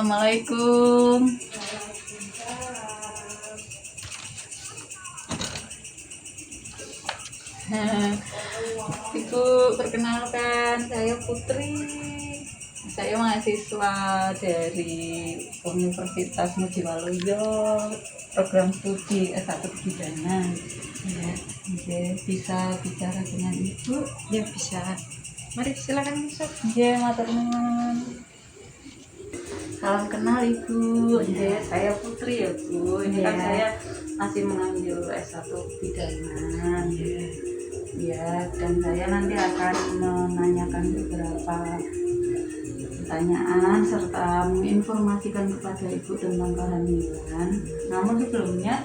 Assalamualaikum. Ibu, perkenalkan saya Putri. Saya mahasiswa dari Universitas Mujiwaluyo, program studi S1 Pidana. Ya, bisa bicara dengan Ibu? Ya bisa. Mari silakan masuk. Ya, matur nuwun. Salam kenal Ibu. Ya, saya Putri ya Bu. Ini kan saya masih mengambil S1 Pidana. Ya, dan saya nanti akan menanyakan beberapa pertanyaan serta menginformasikan kepada Ibu tentang kehamilan. Namun sebelumnya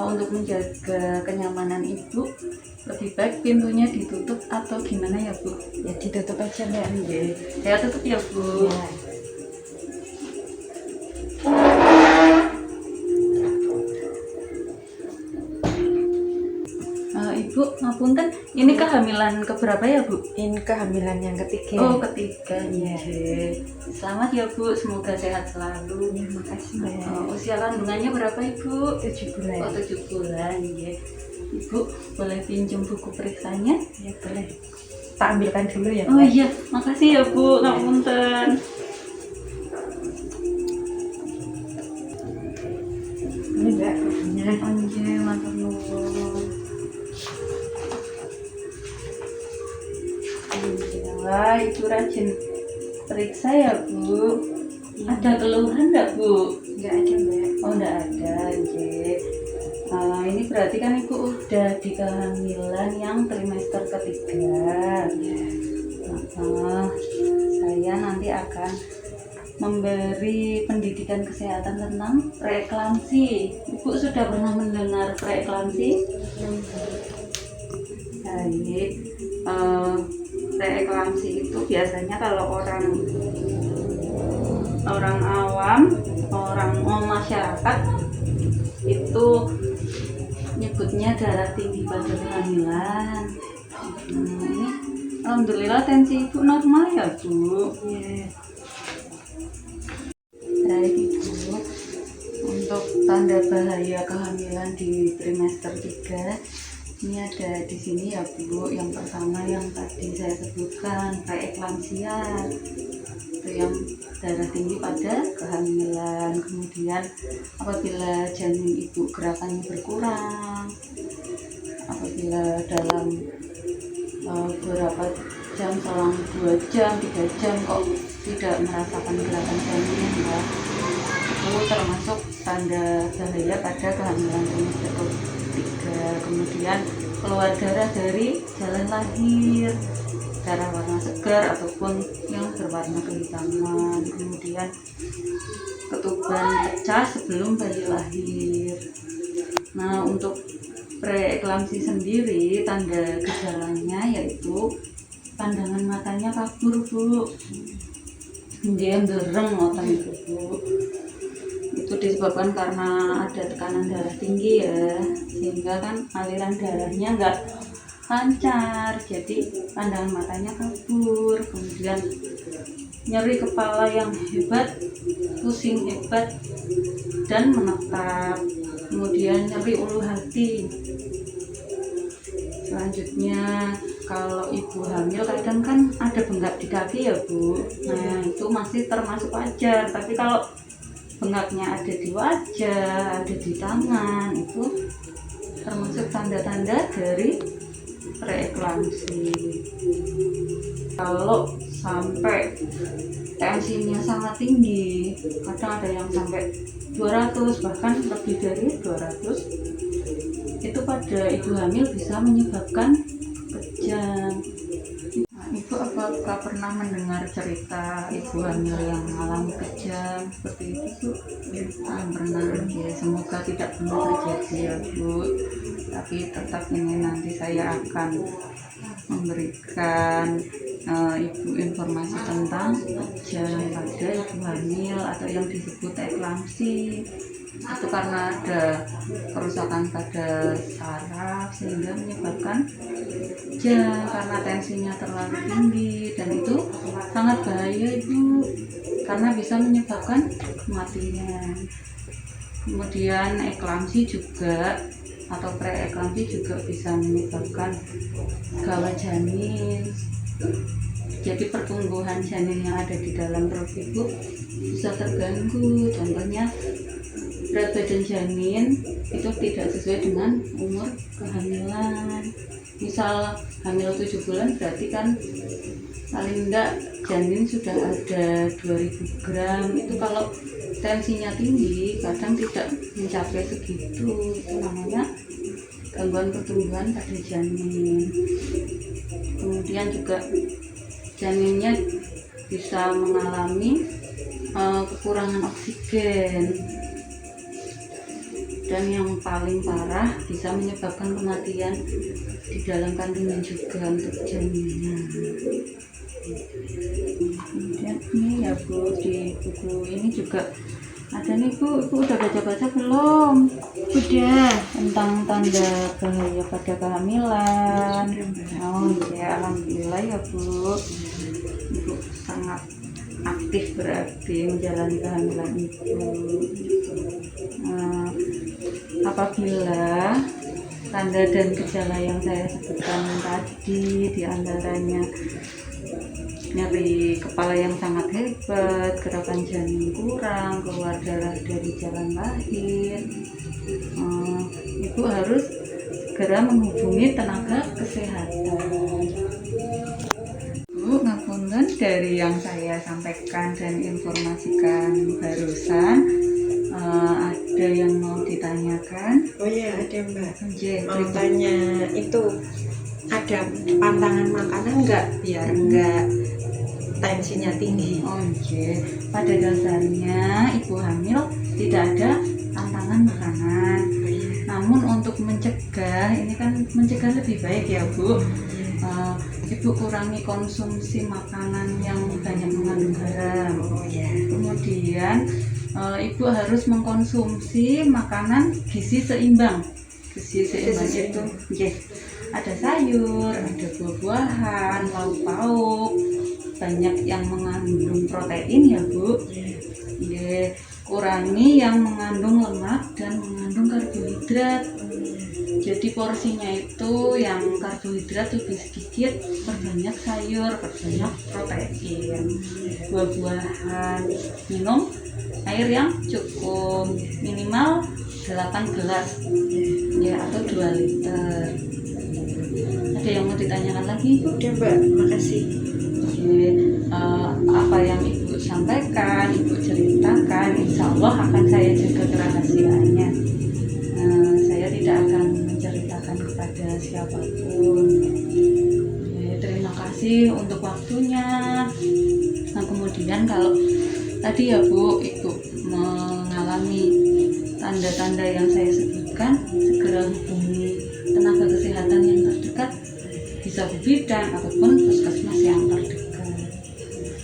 untuk menjaga kenyamanan Ibu, lebih baik pintunya ditutup atau gimana ya Bu? Ya ditutup aja Mbak. Saya tutup ya Bu. Ya. Ibu, ngapunten, ini kehamilan keberapa ya Bu? Ini kehamilan yang ketiga. Oh, ketiga. Ya. Selamat ya Bu, semoga sehat selalu. Ya, makasih Mbak. Usia kandungannya berapa Ibu? 7 bulan. Oh, 7 bulan. Ya. Ibu, boleh pinjam buku periksanya? Ya boleh. Tak ambilkan dulu ya. Oh iya, makasih ya Bu, ngapunten. Ini Mbak bukunya. Anjir, matur nuwun. Wah, Ibu rajin periksa ya Bu. Ada keluhan enggak Bu? Enggak ada Mbak. Oh, enggak ada. Ini berarti kan Ibu udah di kehamilan yang trimester ketiga. Saya nanti akan memberi pendidikan kesehatan tentang preeklamsi. Ibu sudah pernah mendengar preeklamsi? Baik. Preeklamsi itu biasanya kalau orang awam, orang masyarakat itu nyebutnya darah tinggi pada kehamilan. Ini alhamdulillah tensi Ibu normal ya Bu. Ya. Baik Ibu, untuk tanda bahaya kehamilan di trimester 3 ini ada di sini ya Bu. Yang pertama yang tadi saya sebutkan, preeklamsia, itu yang darah tinggi pada kehamilan. Kemudian apabila janin Ibu gerakannya berkurang, apabila dalam beberapa jam, selang 2 jam, 3 jam kok tidak merasakan gerakan janin, ya, itu termasuk tanda bahaya pada kehamilan trimester 3. Kemudian keluar darah dari jalan lahir, darah warna segar ataupun yang berwarna kehitaman. Kemudian ketuban pecah sebelum bayi lahir. Nah, untuk preeklamsi sendiri tanda gejalanya yaitu pandangan matanya kabur Bu, dia dereng ngoten itu Bu. Itu disebabkan karena ada tekanan darah tinggi ya, sehingga kan aliran darahnya nggak lancar, jadi pandangan matanya kabur. Kemudian nyeri kepala yang hebat, pusing hebat dan menetap. Kemudian nyeri ulu hati. Selanjutnya kalau ibu hamil kadang kan ada bengkak di kaki ya Bu. Nah, itu masih termasuk wajar. Tapi kalau bengkaknya ada di wajah, ada di tangan, itu termasuk tanda-tanda dari preeklamsi. Kalau sampai tensinya sangat tinggi, kadang ada yang sampai 200, bahkan lebih dari 200, itu pada ibu hamil bisa menyebabkan kejang. Nah, Ibu apakah pernah mendengar cerita ibu hamil yang mengalami kejang seperti itu Bu? Pernah ya, semoga tidak pernah terjadi ya Bu. Tapi tetap ini nanti saya akan memberikan Ibu informasi tentang kejang pada ibu hamil atau yang disebut eklamsi. Itu karena ada kerusakan pada saraf sehingga menyebabkan kejang karena tensinya terlalu tinggi, dan itu sangat bahaya Ibu. karena bisa menyebabkan kematian. Kemudian eklamsi juga atau preeklamsi juga bisa menyebabkan gawat janin. Jadi pertumbuhan janin yang ada di dalam perut ibu bisa terganggu. Contohnya berat badan janin itu tidak sesuai dengan umur kehamilan. Misal hamil 7 bulan berarti kan paling enggak janin sudah ada 2000 gram. Itu kalau tensinya tinggi kadang tidak mencapai segitu, itu namanya gangguan pertumbuhan pada janin. Kemudian juga janinnya bisa mengalami kekurangan oksigen, dan yang paling parah bisa menyebabkan kematian di dalam kandungan juga untuk janinnya. Kemudian ini ya Bu, di buku ini juga ada nih Bu, Ibu udah baca-baca belum? Udah. Tentang tanda bahaya pada kehamilan. Oh iya, alhamdulillah ya Bu, Ibu sangat aktif berarti menjalani kehamilan Ibu. Apabila tanda dan gejala yang saya sebutkan tadi, diantaranya nyeri kepala yang sangat hebat, gerakan janin kurang, keluar darah dari jalan lahir, Ibu harus segera menghubungi tenaga kesehatan. Bu, ngapunten dari yang saya sampaikan dan informasikan barusan, ada yang mau ditanyakan? Oh iya, ada Mbak. Mau Cerita. tanya itu ada pantangan makanan nggak biar nggak tensinya tinggi? Oh iya, pada dasarnya ibu hamil tidak ada tantangan makanan. Namun untuk mencegah, ini kan mencegah lebih baik ya Bu. Ibu kurangi konsumsi makanan yang banyak mengandung garam. Oh ya. Kemudian ibu harus mengkonsumsi makanan gizi seimbang. Gizi seimbang itu ada sayur, ada buah-buahan, lauk pauk, banyak yang mengandung protein ya Bu. Kurangi yang mengandung lemak dan mengandung karbohidrat. Jadi porsinya itu yang karbohidrat lebih sedikit, perbanyak sayur, perbanyak protein, buah-buahan, minum air yang cukup, minimal 8 gelas ya, atau 2 liter. Ada yang mau ditanyakan lagi Bu? Udah Mbak, makasih. Apa yang Ibu sampaikan, Ibu ceritakan, insya Allah akan saya jaga kerahasiaannya. Saya tidak akan menceritakan kepada siapapun. Terima kasih untuk waktunya. Nah, kemudian kalau tadi ya Bu, Ibu mengalami tanda-tanda yang saya sebutkan, segera hubungi tenaga kesehatan yang terdekat, bisa Bu Bidan ataupun puskesmas yang terdekat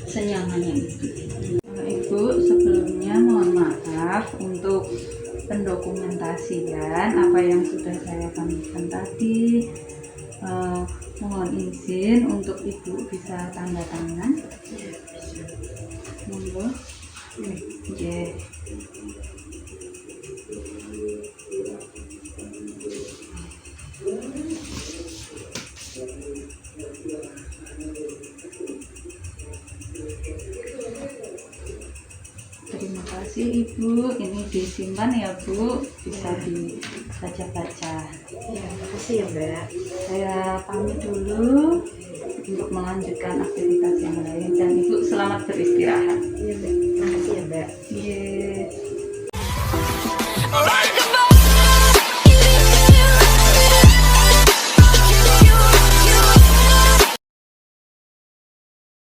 senyamannya Ibu. Ibu, sebelumnya mohon maaf untuk pendokumentasian apa yang sudah saya sampaikan tadi. Mohon izin untuk Ibu bisa tanda tangan. Monggo. Nggih. Terima kasih Ibu, ini disimpan ya Bu, bisa dibaca-baca. Ya, makasih ya Mbak. Saya pamit dulu untuk melanjutkan aktivitas yang lain, dan Ibu selamat beristirahat. Iya Mbak, makasih ya Mbak. Iya.